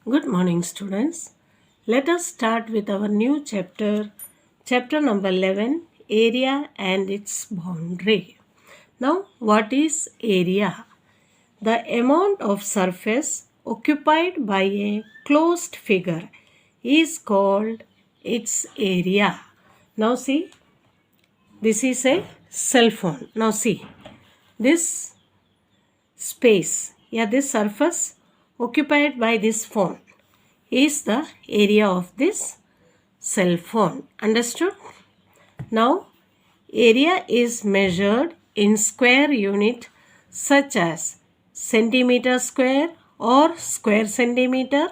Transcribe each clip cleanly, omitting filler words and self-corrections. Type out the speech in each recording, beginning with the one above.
Good morning, students. Let us start with our new chapter, chapter number 11, Area and its Boundary. Now, what is area? The amount of surface occupied by a closed figure is called its area. Now, see, this is a cell phone. Now, see, this space, this surface occupied by this phone is the area of this cell phone. Understood? Now, area is measured in square unit such as centimeter square or square centimeter,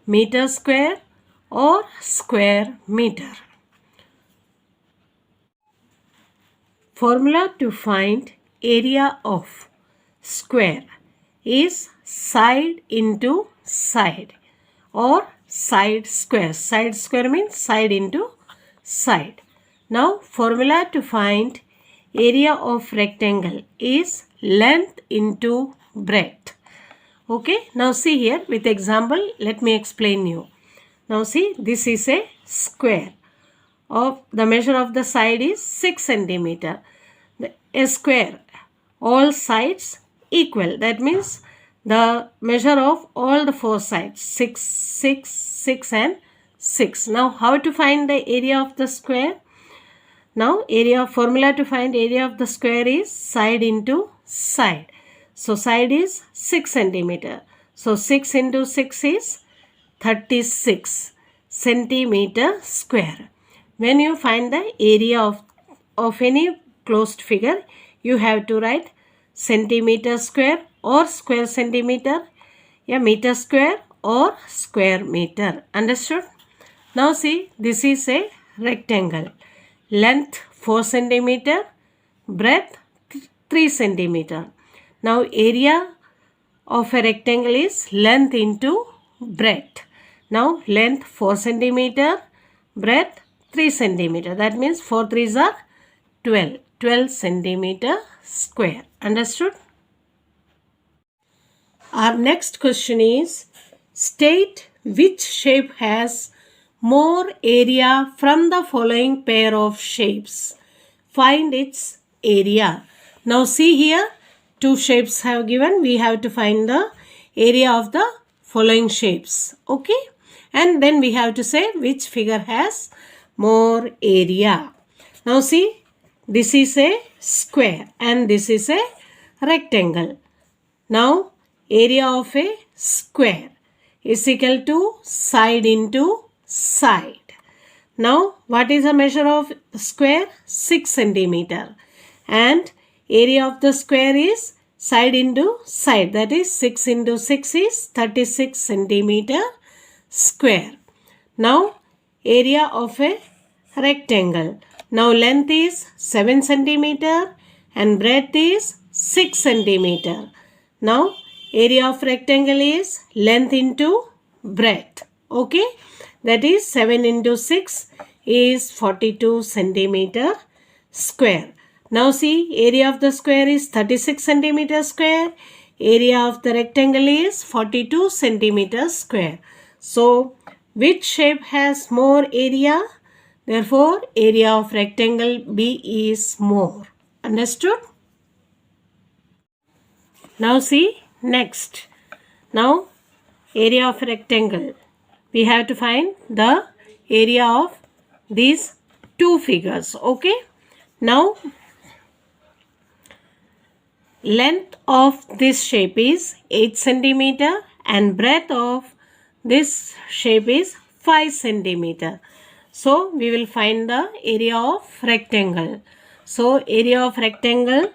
meter square or square meter. Formula to find area of square is side into side or side square. Side square means side into side. Now, formula to find area of rectangle is length into breadth. Okay, now see here with example, let me explain you. Now see, this is a square. Of the measure of the side is 6 centimeter. A square, all sides equal. That means the measure of all the four sides 6, 6, 6 and 6. Now how to find the area of the square? Now formula to find area of the square is side into side. So side is 6 centimeter. So 6 into 6 is 36 centimeter square. When you find the area of any closed figure, you have to write centimeter square or square centimeter, meter square or square meter. Understood? Now see, this is a rectangle. Length 4 centimeter, breadth 3 centimeter. Now area of a rectangle is length into breadth. Now length 4 centimeter, breadth 3 centimeter. That means 4 3s are 12. 12 centimeter square. Understood? Our next question is, state which shape has more area from the following pair of shapes. Find its area. Now see here, two shapes have given. We have to find the area of the following shapes. Okay? And then we have to say which figure has more area. Now see, this is a square and this is a rectangle. Now, area of a square is equal to side into side. Now, what is the measure of square? 6 centimeter. And area of the square is side into side. That is 6 into 6 is 36 centimeter square. Now, area of a rectangle. Now length is 7 centimeter and breadth is 6 centimeter. Now area of rectangle is length into breadth. Okay, that is 7 into 6 is 42 centimeter square. Now see, area of the square is 36 centimeter square. Area of the rectangle is 42 centimeter square. So which shape has more area? Therefore, area of rectangle B is more. Understood? Now see, next. Now, area of rectangle. We have to find the area of these two figures. Okay? Now, length of this shape is 8 centimeter and breadth of this shape is 5 centimeter. So, we will find the area of rectangle. So, area of rectangle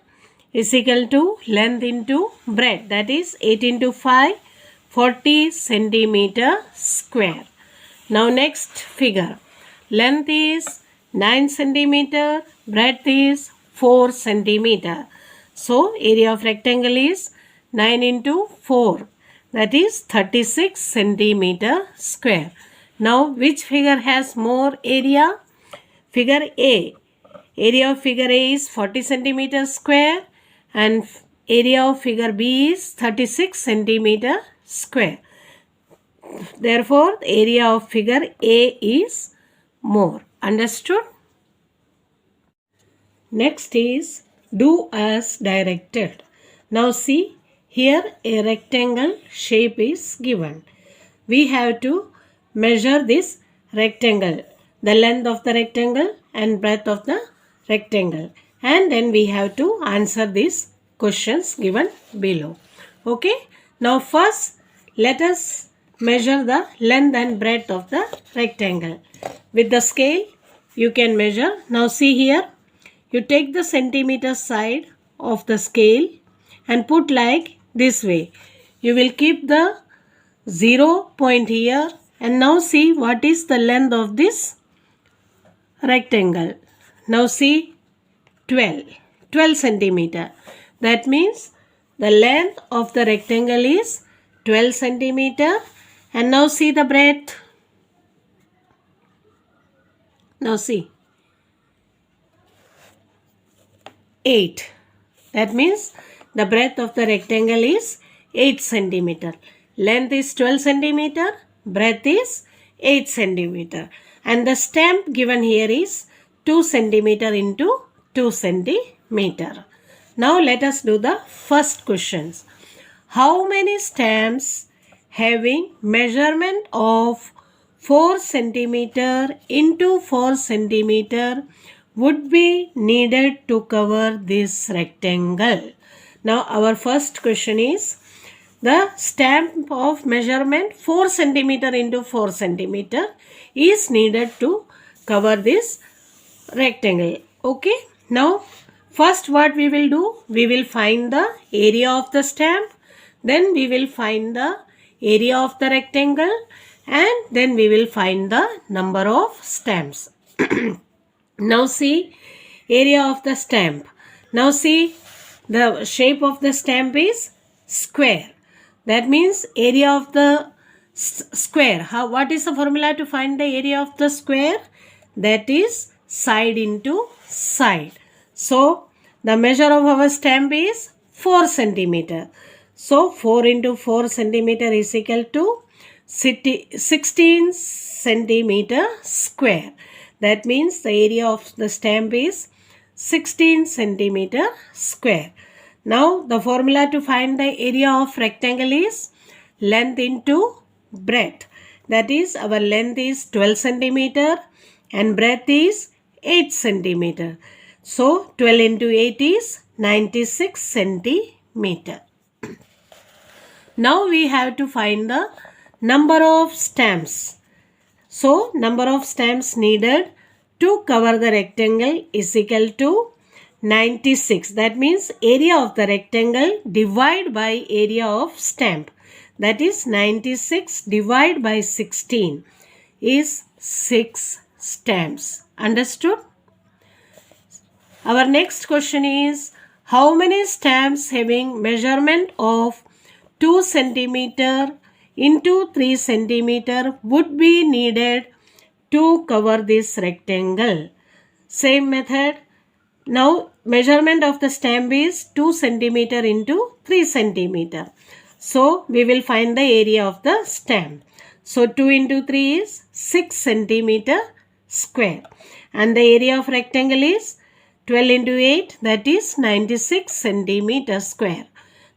is equal to length into breadth. That is 8 into 5, 40 centimeter square. Now, next figure. Length is 9 centimeter, breadth is 4 centimeter. So, area of rectangle is 9 into 4. That is 36 centimeter square. Now, which figure has more area? Figure A. Area of figure A is 40 centimeter square and area of figure B is 36 centimeter square. Therefore, the area of figure A is more. Understood? Next is do as directed. Now see, here a rectangle shape is given. We have to measure this rectangle, the length of the rectangle and breadth of the rectangle, and then we have to answer these questions given below. Okay, now first let us measure the length and breadth of the rectangle. With the scale you can measure. Now see here, you take the centimeter side of the scale and put like this way. You will keep the 0 point here, and now see what is the length of this rectangle. Now see 12 centimeter. That means the length of the rectangle is 12 centimeter. And now see the breadth. Now see 8. That means the breadth of the rectangle is 8 centimeter. Length is 12 centimeter. Breadth is 8 centimeter. And the stamp given here is 2 centimeter into 2 centimeter. Now let us do the first questions. How many stamps having measurement of 4 centimeter into 4 centimeter would be needed to cover this rectangle? Now our first question is the stamp of measurement 4 centimeter into 4 centimeter is needed to cover this rectangle. Okay. Now first what we will do, we will find the area of the stamp, then we will find the area of the rectangle, and then we will find the number of stamps. Now see area of the stamp. Now see the shape of the stamp is square. That means area of the square. What is the formula to find the area of the square? That is side into side. So the measure of our stamp is 4 centimeter. So 4 into 4 centimeter is equal to 16 centimeter square. That means the area of the stamp is 16 centimeter square. Now the formula to find the area of rectangle is length into breadth. That is our length is 12 centimeter and breadth is 8 centimeter. So 12 into 8 is 96 centimeter. Now we have to find the number of stamps. So number of stamps needed to cover the rectangle is equal to 96. That means area of the rectangle divided by area of stamp. That is 96 divided by 16 is 6 stamps. Understood? Our next question is how many stamps having measurement of 2 centimeter into 3 centimeter would be needed to cover this rectangle? Same method. Now measurement of the stamp is 2 centimeter into 3 centimeter. So we will find the area of the stamp. So 2 into 3 is 6 centimeter square. And the area of rectangle is 12 into 8, that is 96 centimeter square.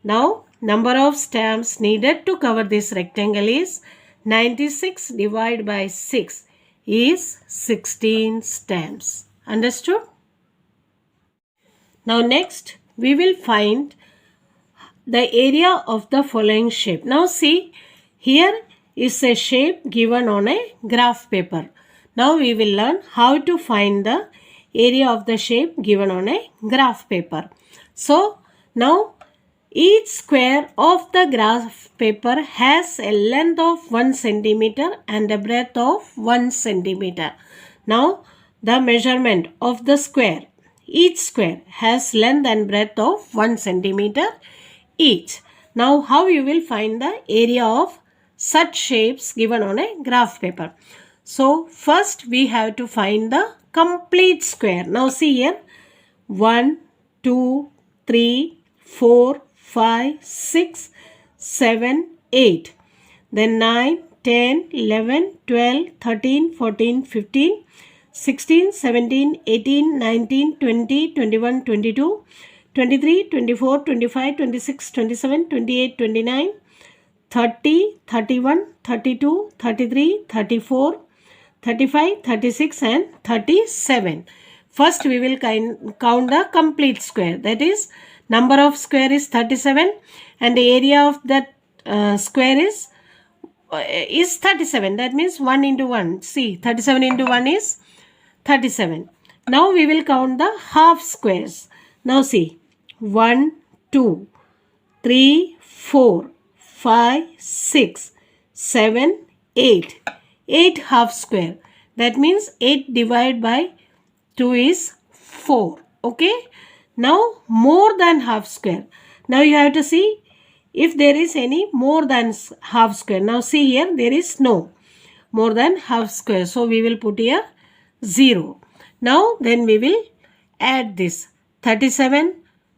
Now number of stamps needed to cover this rectangle is 96 divided by 6 is 16 stamps. Understood? Now next we will find the area of the following shape. Now see, here is a shape given on a graph paper. Now we will learn how to find the area of the shape given on a graph paper. So now each square of the graph paper has a length of 1 centimeter and a breadth of 1 centimeter. Now the measurement of the square, each square has length and breadth of 1 centimeter each. Now how you will find the area of such shapes given on a graph paper? So first we have to find the complete square. Now see here, 1, 2, 3, 4, 5, 6, 7, 8. Then 9, 10, 11, 12, 13, 14, 15, 16, 17, 18, 19, 20, 21, 22, 23, 24, 25, 26, 27, 28, 29, 30, 31, 32, 33, 34, 35, 36 and 37. First we will count the complete square. That is, number of square is 37 and the area of that square is 37. That means 1 into 1. See, 37 into 1 is 37. Now we will count the half squares. Now see, 1, 2, 3, 4, 5, 6, 7, 8. 8 half square. That means 8 divided by 2 is 4. Okay. Now more than half square. Now you have to see if there is any more than half square. Now see here, there is no more than half square. So we will put here 0. Now then we will add this 37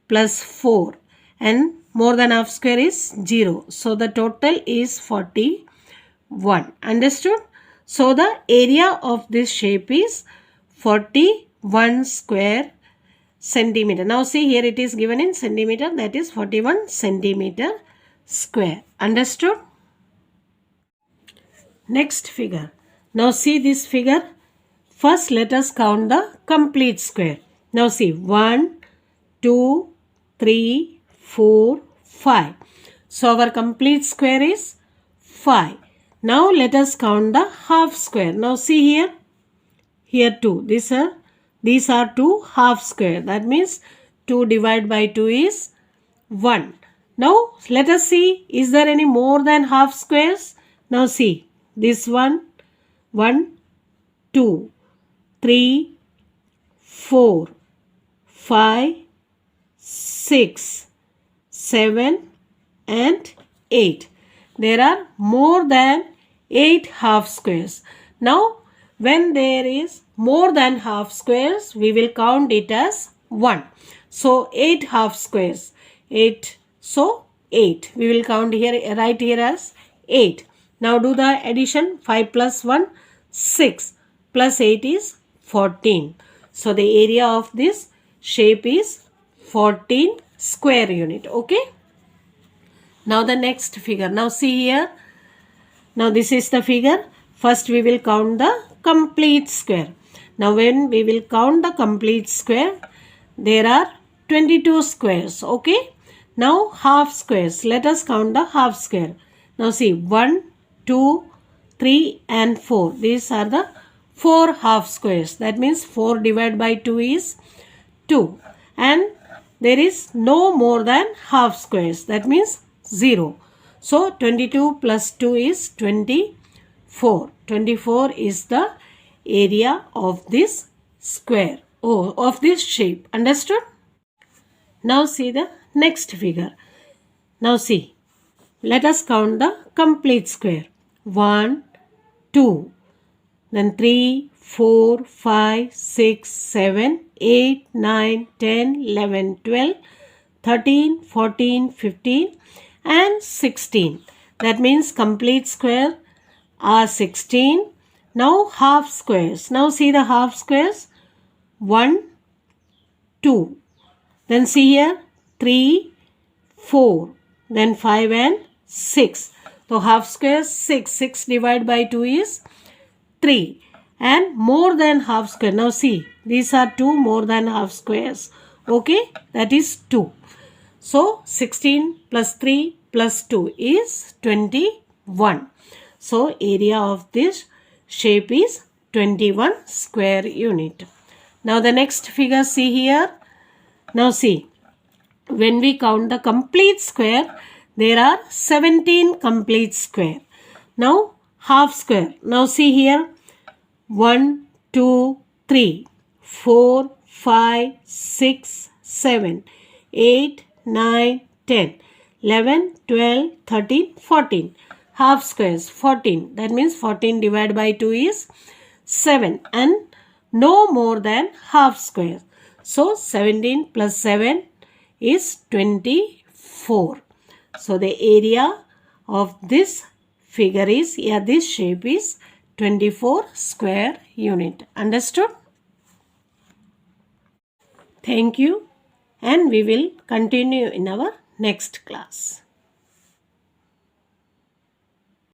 plus 4 and more than half square is 0. So the total is 41. Understood? So the area of this shape is 41 square centimeter. Now see here, it is given in centimeter, that is 41 centimeter square. Understood? Next figure. Now see this figure. First let us count the complete square. Now see, 1, 2, 3, 4, 5. So our complete square is 5. Now let us count the half square. Now see here, here 2. These are 2 half square. That means 2 divided by 2 is 1. Now let us see, is there any more than half squares? Now see, this one, 1, 2, 3, 4, 5, 6, 7 and 8. There are more than 8 half squares. Now when there is more than half squares, we will count it as 1. So 8 half squares. 8. So 8. We will count here, right here as 8. Now do the addition. 5 plus 1, 6 plus 8 is 14. So the area of this shape is 14 square unit. Okay. Now the next figure. Now see here. Now this is the figure. First we will count the complete square. Now when we will count the complete square, there are 22 squares. Okay. Now half squares. Let us count the half square. Now see, 1, 2, 3 and 4. These are the 4 half squares. That means 4 divided by 2 is 2. And there is no more than half squares. That means 0. So 22 plus 2 is 24. 24 is the area of this square, of this shape. Understood? Now see the next figure. Now see, let us count the complete square. 1, 2, then 3, 4, 5, 6, 7, 8, 9, 10, 11, 12, 13, 14, 15 and 16. That means complete square are 16. Now half squares. Now see the half squares. 1, 2. Then see here, 3, 4. Then 5 and 6. So half squares 6. 6 divided by 2 is 3. And more than half square. Now see, these are 2 more than half squares. Okay, that is 2. So 16 plus 3 plus 2 is 21. So area of this shape is 21 square unit. Now the next figure, see here. Now see, when we count the complete square, there are 17 complete square. Now half square. Now see here, 1, 2, 3, 4, 5, 6, 7, 8, 9, 10, 11, 12, 13, 14. Half squares 14. That means 14 divided by 2 is 7 and no more than half square. So 17 plus 7 is 24. So the area of this figure is, this shape is 24 square unit. Understood? Thank you, and we will continue in our next class.